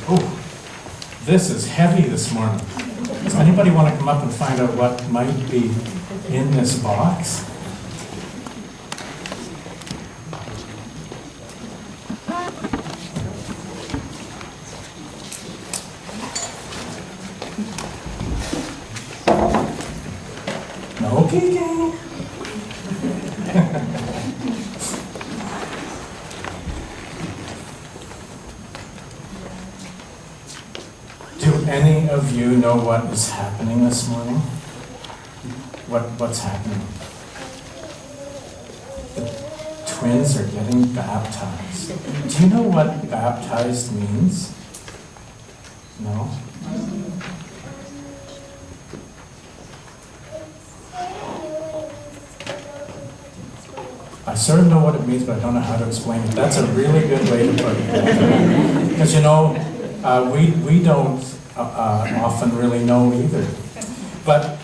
Oh, this is heavy this morning. Does anybody want to come up and find out what might be in this box? No peeking. Do any of you know what is happening this morning? What's happening? The twins are getting baptized. Do you know what baptized means? No? I sort of know what it means, but I don't know how to explain it. That's a really good way to put it. Because we don't often really know either. But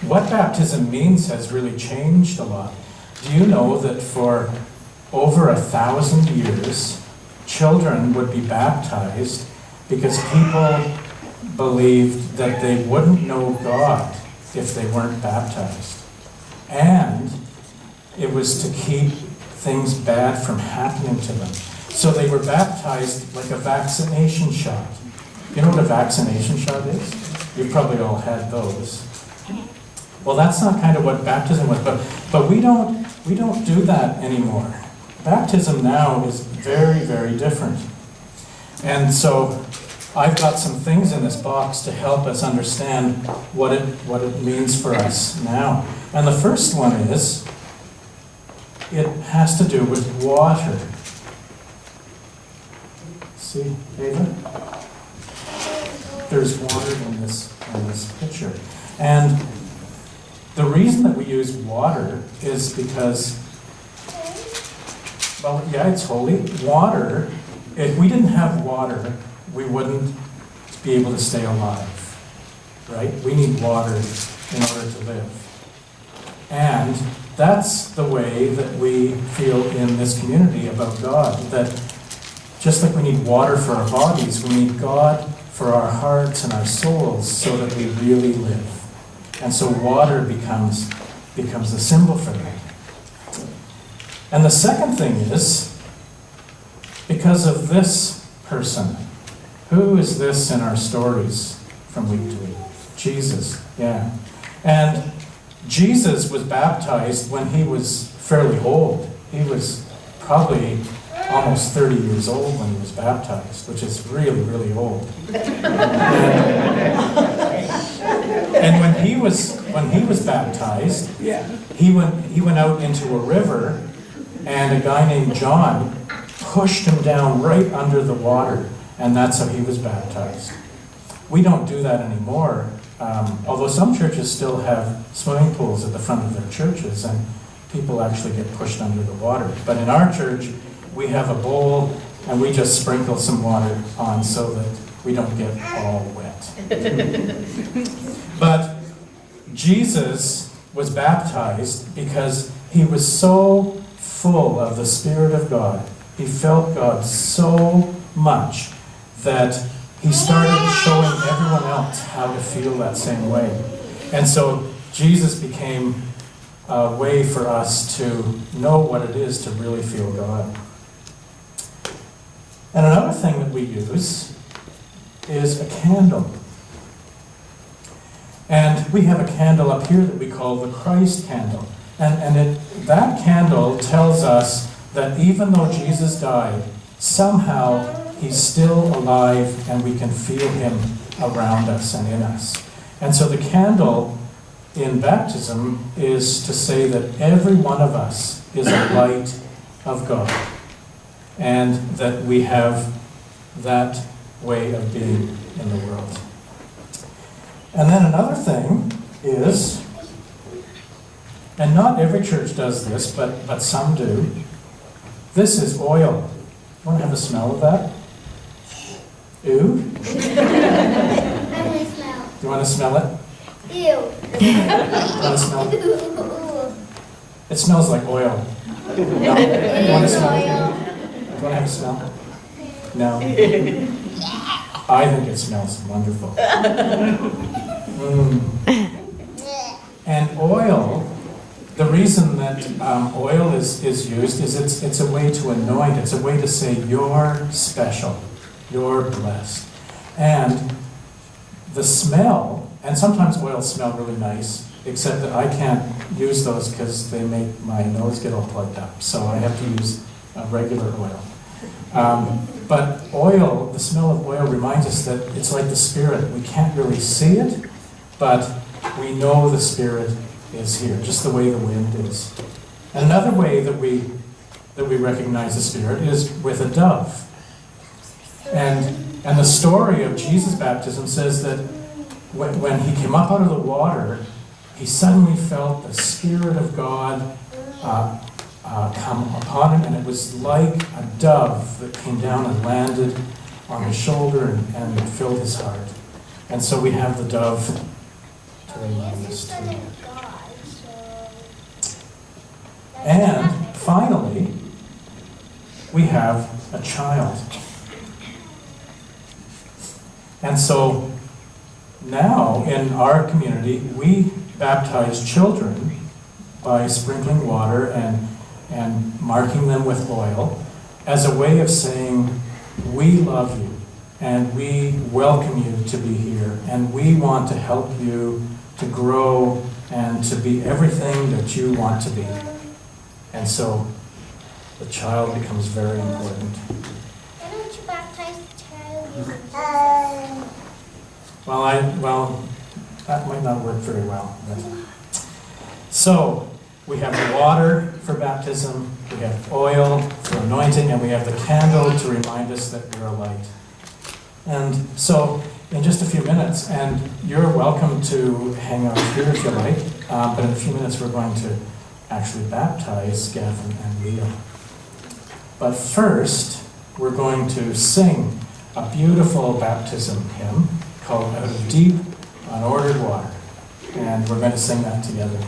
what baptism means has really changed a lot. Do you know that for over 1,000 years, children would be baptized because people believed that they wouldn't know God if they weren't baptized. And it was to keep things bad from happening to them. So they were baptized like a vaccination shot. You know what a vaccination shot is? You've probably all had those. Well, that's not kind of what baptism was, but we don't do that anymore. Baptism now is very, very different. And so I've got some things in this box to help us understand what it means for us now. And the first one is, it has to do with water. See, Ava? There's water in this picture. And the reason that we use water is because, well, yeah, it's holy. Water, if we didn't have water, we wouldn't be able to stay alive, right? We need water in order to live. And that's the way that we feel in this community about God, that just like we need water for our bodies, we need God for our hearts and our souls so that we really live. And so water becomes the symbol for that. And the second thing is, because of this person. Who is this in our stories from week to week? Jesus, yeah. And Jesus was baptized when he was fairly old. He was probably almost 30 years old when he was baptized, which is really, really old. And when he was baptized, he went out into a river, and a guy named John pushed him down right under the water, and that's how he was baptized. We don't do that anymore, although some churches still have swimming pools at the front of their churches, and people actually get pushed under the water. But in our church, we have a bowl, and we just sprinkle some water on so that we don't get all wet. But Jesus was baptized because he was so full of the Spirit of God. He felt God so much that he started showing everyone else how to feel that same way. And so Jesus became a way for us to know what it is to really feel God. And another thing that we use is a candle. And we have a candle up here that we call the Christ candle. And that candle tells us that even though Jesus died, somehow he's still alive and we can feel him around us and in us. And so the candle in baptism is to say that every one of us is a light of God. And that we have that way of being in the world. And then another thing is, and not every church does this, but some do, this is oil. You want to have a smell of that? Ew? I want to smell. You want to smell it? Ew. You want to smell it? Ooh. It smells like oil. No. You want to smell it? You want to have a smell? No? I think it smells wonderful. Mm. And oil, the reason that oil is used is it's a way to anoint, it's a way to say you're special, you're blessed. And the smell, and sometimes oils smell really nice, except that I can't use those because they make my nose get all plugged up, so I have to use regular oil. But oil, the smell of oil reminds us that it's like the Spirit. We can't really see it, but we know the Spirit is here, just the way the wind is. And another way that we recognize the Spirit is with a dove. And the story of Jesus' baptism says that when he came up out of the water, he suddenly felt the Spirit of God come upon him, and it was like a dove that came down and landed on his shoulder and it filled his heart. And so we have the dove to remind us too. And finally, we have a child. And so now in our community, we baptize children by sprinkling water and marking them with oil as a way of saying, we love you and we welcome you to be here and we want to help you to grow and to be everything that you want to be. And so the child becomes very important. Why don't you baptize the child using Well, that might not work very well. So, we have the water for baptism, we have oil for anointing, and we have the candle to remind us that we're a light. And so, in just a few minutes, and you're welcome to hang out here if you like, but in a few minutes we're going to actually baptize Gavin and Leah. But first, we're going to sing a beautiful baptism hymn called Out of Deep, Unordered Water. And we're going to sing that together.